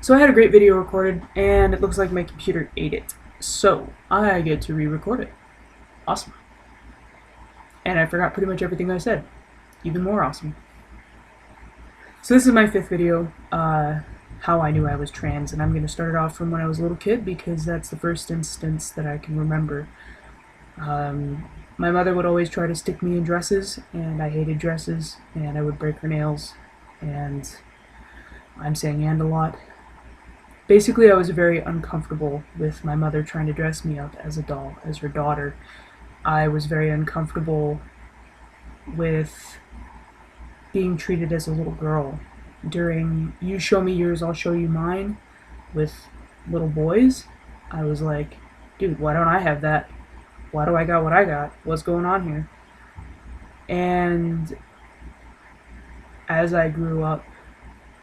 So I had a great video recorded, and it looks like my computer ate it. So I get to re-record it. Awesome. And I forgot pretty much everything I said. Even more awesome. So this is my 5th video, how I knew I was trans, and I'm going to start it off from when I was a little kid because that's the first instance that I can remember. My mother would always try to stick me in dresses, and I hated dresses, and I would break her nails, and I'm saying "and" a lot. Basically, I was very uncomfortable with my mother trying to dress me up as a doll, as her daughter. I was very uncomfortable with being treated as a little girl. During "you show me yours, I'll show you mine" with little boys, I was like, dude, why don't I have that? Why do I got what I got? What's going on here? And as I grew up,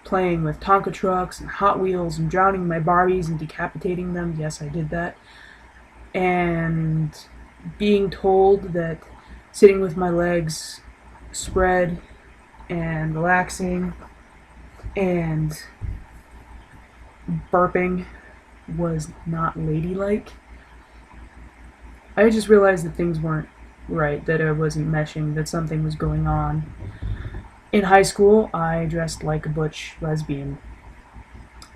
playing with Tonka trucks and Hot Wheels and drowning my Barbies and decapitating them. Yes, I did that. And being told that sitting with my legs spread and relaxing and burping was not ladylike. I just realized that things weren't right, that I wasn't meshing, that something was going on. In high school, I dressed like a butch lesbian.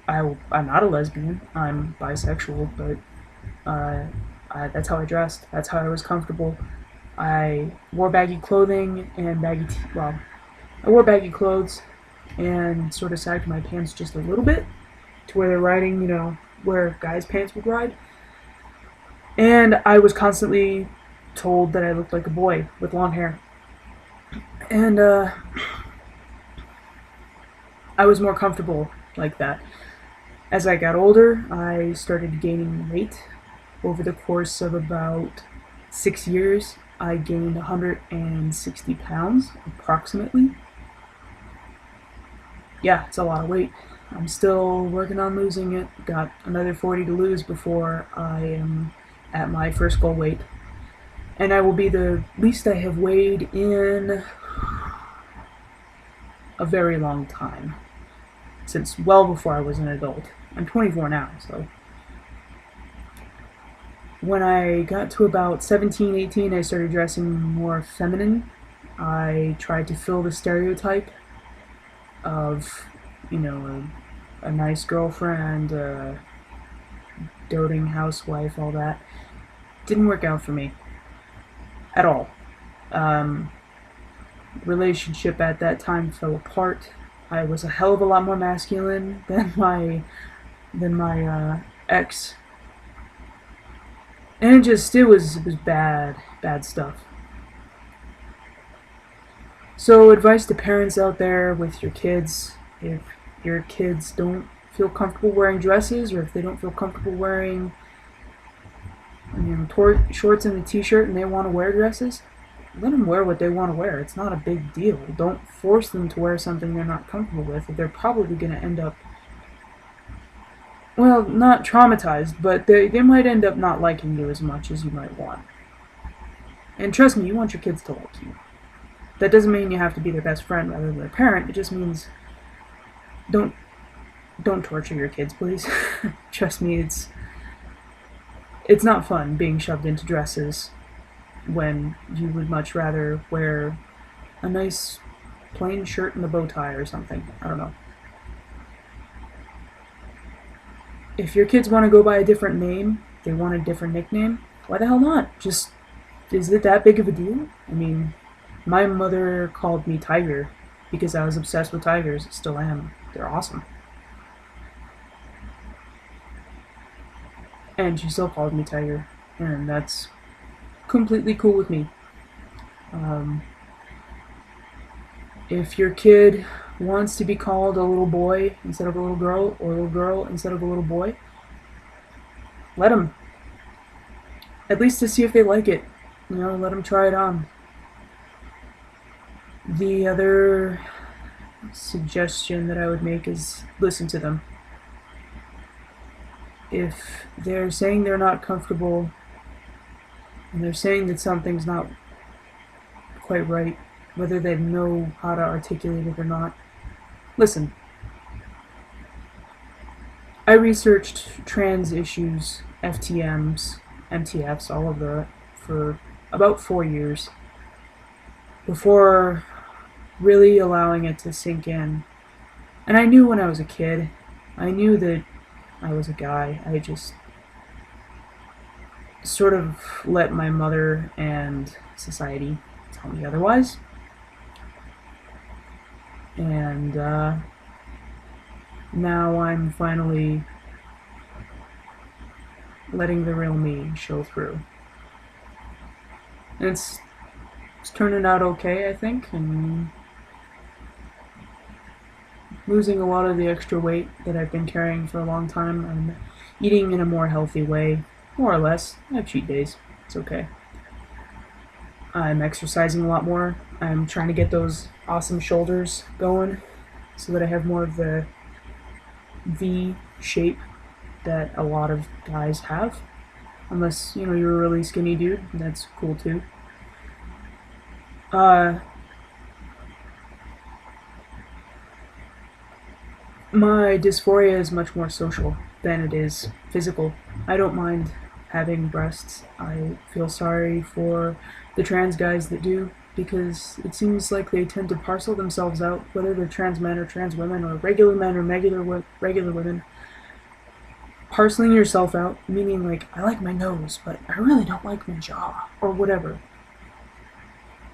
I'm not a lesbian, I'm bisexual, but that's how I dressed. That's how I was comfortable. I wore baggy clothing and I wore baggy clothes and sort of sagged my pants just a little bit to where they're riding, where guys' pants would ride. And I was constantly told that I looked like a boy with long hair. And I was more comfortable like that. As I got older, I started gaining weight. Over the course of about 6 years, I gained 160 pounds, approximately. Yeah, it's a lot of weight. I'm still working on losing it. Got another 40 to lose before I am at my first goal weight. And I will be the least I have weighed in a very long time. Since well before I was an adult. I'm 24 now, so. When I got to about 17, 18, I started dressing more feminine. I tried to fill the stereotype of, a nice girlfriend, a doting housewife, all that. Didn't work out for me. At all. Relationship at that time fell apart. I was a hell of a lot more masculine than my ex, and it was bad stuff. So advice to parents out there with your kids: if your kids don't feel comfortable wearing dresses, or if they don't feel comfortable wearing shorts and a t-shirt and they want to wear dresses, let them wear what they want to wear. It's not a big deal. Don't force them to wear something they're not comfortable with. They're probably going to end up, well, not traumatized, but they might end up not liking you as much as you might want. And trust me, you want your kids to like you. That doesn't mean you have to be their best friend rather than their parent. It just means don't torture your kids, please. Trust me, it's not fun being shoved into dresses when you would much rather wear a nice plain shirt and a bow tie or something. I don't know. If your kids want to go by a different name, they want a different nickname, why the hell not? Is it that big of a deal? I mean, my mother called me Tiger because I was obsessed with tigers. Still am. They're awesome. And she still called me Tiger, and that's completely cool with me. If your kid wants to be called a little boy instead of a little girl, or a little girl instead of a little boy, let them. At least to see if they like it. Let them try it on. The other suggestion that I would make is listen to them. If they're saying they're not comfortable, and they're saying that something's not quite right, whether they know how to articulate it or not, listen. I researched trans issues, FTMs, MTFs, all of that, for about 4 years before really allowing it to sink in. And I knew when I was a kid, I knew that I was a guy. I just sort of let my mother and society tell me otherwise. And now I'm finally letting the real me show through. And it's turning out okay, I think, and losing a lot of the extra weight that I've been carrying for a long time. I'm eating in a more healthy way, more or less. I have cheat days. It's okay. I'm exercising a lot more. I'm trying to get those awesome shoulders going so that I have more of the V shape that a lot of guys have. Unless, you're a really skinny dude, that's cool too. My dysphoria is much more social than it is physical. I don't mind having breasts. I feel sorry for the trans guys that do, because it seems like they tend to parcel themselves out, whether they're trans men or trans women or regular men or regular women. Parceling yourself out, meaning like, I like my nose, but I really don't like my jaw, or whatever.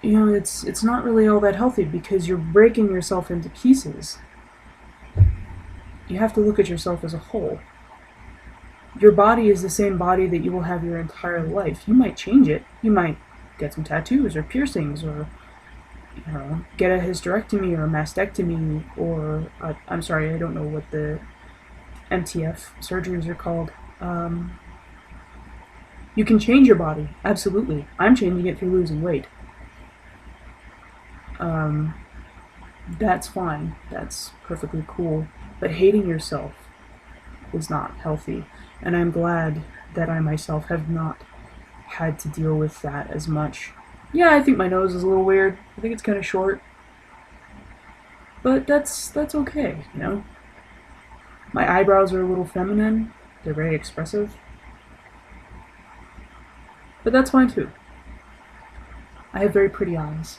It's not really all that healthy, because you're breaking yourself into pieces. You have to look at yourself as a whole. Your body is the same body that you will have your entire life. You might change it. You might get some tattoos or piercings, or get a hysterectomy or a mastectomy, or I'm sorry, I don't know what the MTF surgeries are called. You can change your body, absolutely. I'm changing it through losing weight. That's fine. That's perfectly cool. But hating yourself is not healthy. And I'm glad that I myself have not had to deal with that as much. Yeah, I think my nose is a little weird. I think it's kind of short. But that's okay, My eyebrows are a little feminine. They're very expressive. But that's fine too. I have very pretty eyes.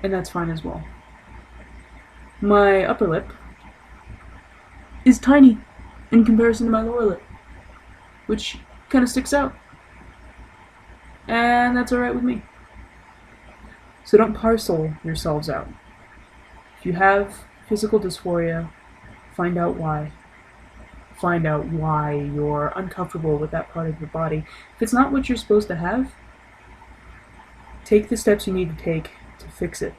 And that's fine as well. My upper lip is tiny in comparison to my lower lip, which kind of sticks out. And that's alright with me. So don't parcel yourselves out. If you have physical dysphoria, find out why. Find out why you're uncomfortable with that part of your body. If it's not what you're supposed to have, take the steps you need to take to fix it.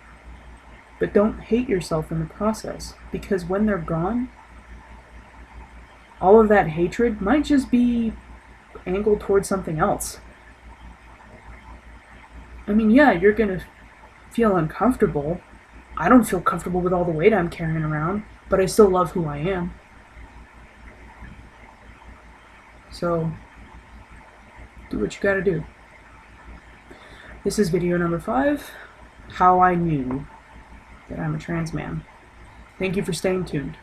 But don't hate yourself in the process, because when they're gone, all of that hatred might just be angled towards something else. I mean, yeah, you're gonna feel uncomfortable. I don't feel comfortable with all the weight I'm carrying around, but I still love who I am. So, do what you gotta do. This is video number 5, how I knew that I'm a trans man. Thank you for staying tuned.